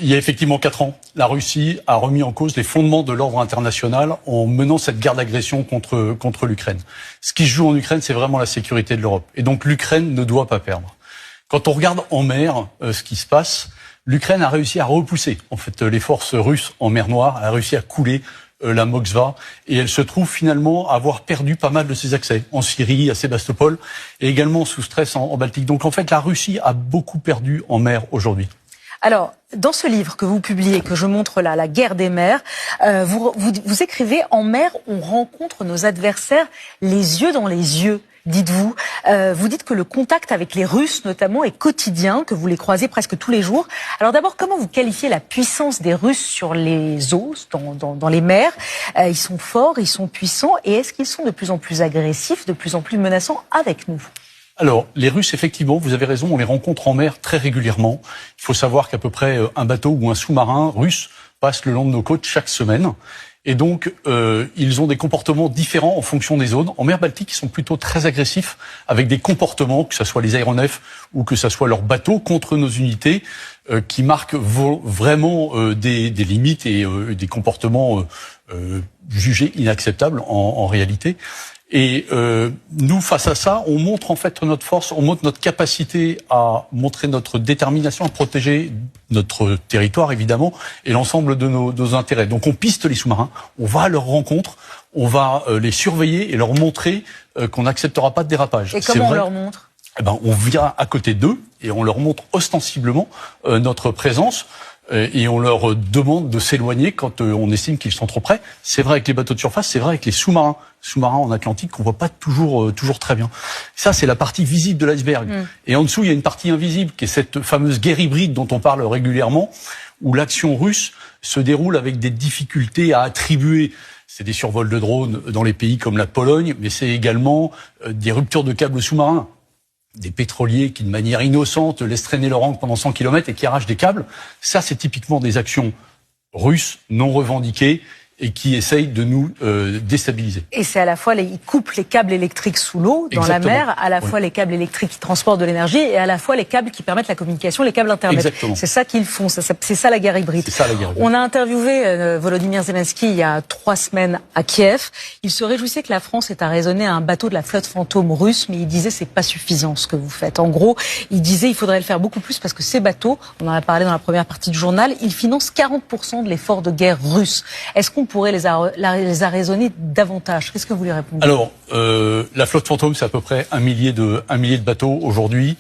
Il y a effectivement 4 ans, la Russie a remis en cause les fondements de l'ordre international en menant cette guerre d'agression contre l'Ukraine. Ce qui se joue en Ukraine, c'est vraiment la sécurité de l'Europe. Et donc l'Ukraine ne doit pas perdre. Quand on regarde en mer ce qui se passe, l'Ukraine a réussi à repousser en fait les forces russes en mer Noire, a réussi à couler la Moskva, et elle se trouve finalement avoir perdu pas mal de ses accès en Syrie, à Sébastopol, et également sous stress en Baltique. Donc en fait, la Russie a beaucoup perdu en mer aujourd'hui. Alors, dans ce livre que vous publiez, que je montre là, La guerre des mers, vous écrivez « En mer, on rencontre nos adversaires les yeux dans les yeux ». Dites-vous, vous dites que le contact avec les Russes notamment est quotidien, que vous les croisez presque tous les jours. Alors d'abord, comment vous qualifiez la puissance des Russes sur les eaux, dans les mers? Ils sont forts, ils sont puissants, et est-ce qu'ils sont de plus en plus agressifs, de plus en plus menaçants avec nous? Alors, les Russes, effectivement, vous avez raison, on les rencontre en mer très régulièrement. Il faut savoir qu'à peu près un bateau ou un sous-marin russe passe le long de nos côtes chaque semaine. Et donc, ils ont des comportements différents en fonction des zones. En mer Baltique, ils sont plutôt très agressifs, avec des comportements, que ce soit les aéronefs ou que ce soit leurs bateaux, contre nos unités, qui marquent vraiment des limites et des comportements jugés inacceptables en réalité. Et nous, face à ça, on montre en fait notre force, on montre notre capacité à montrer notre détermination à protéger notre territoire, évidemment, et l'ensemble de nos intérêts. Donc on piste les sous-marins, on va à leur rencontre, on va les surveiller et leur montrer qu'on n'acceptera pas de dérapage. Et comment on leur montre ? Eh ben, on vient à côté d'eux et on leur montre ostensiblement notre présence. Et on leur demande de s'éloigner quand on estime qu'ils sont trop près. C'est vrai avec les bateaux de surface, c'est vrai avec les sous-marins en Atlantique qu'on voit pas toujours très bien. Ça, c'est la partie visible de l'iceberg. Et en dessous, il y a une partie invisible qui est cette fameuse guerre hybride dont on parle régulièrement, où l'action russe se déroule avec des difficultés à attribuer. C'est des survols de drones dans les pays comme la Pologne, mais c'est également des ruptures de câbles sous-marins. Des pétroliers qui, de manière innocente, laissent traîner leur ancre pendant 100 km et qui arrachent des câbles. Ça, c'est typiquement des actions russes non revendiquées et qui essayent de nous déstabiliser. Et c'est à la fois, ils coupent les câbles électriques sous l'eau, dans Exactement. la mer, à la fois les câbles électriques qui transportent de l'énergie et à la fois les câbles qui permettent la communication, les câbles Internet. Exactement. C'est ça qu'ils font, c'est ça la guerre hybride. C'est ça la guerre hybride. On a interviewé Volodymyr Zelensky il y a 3 semaines à Kiev. Il se réjouissait que la France ait arraisonné un bateau de la flotte fantôme russe, mais il disait c'est pas suffisant ce que vous faites. En gros, il disait il faudrait le faire beaucoup plus parce que ces bateaux, on en a parlé dans la première partie du journal, ils financent 40% de l'effort de guerre russe. Est-ce qu'on pourrait les arraisonner davantage? Qu'est-ce que vous lui répondez? Alors, la flotte fantôme, c'est à peu près un millier de bateaux aujourd'hui.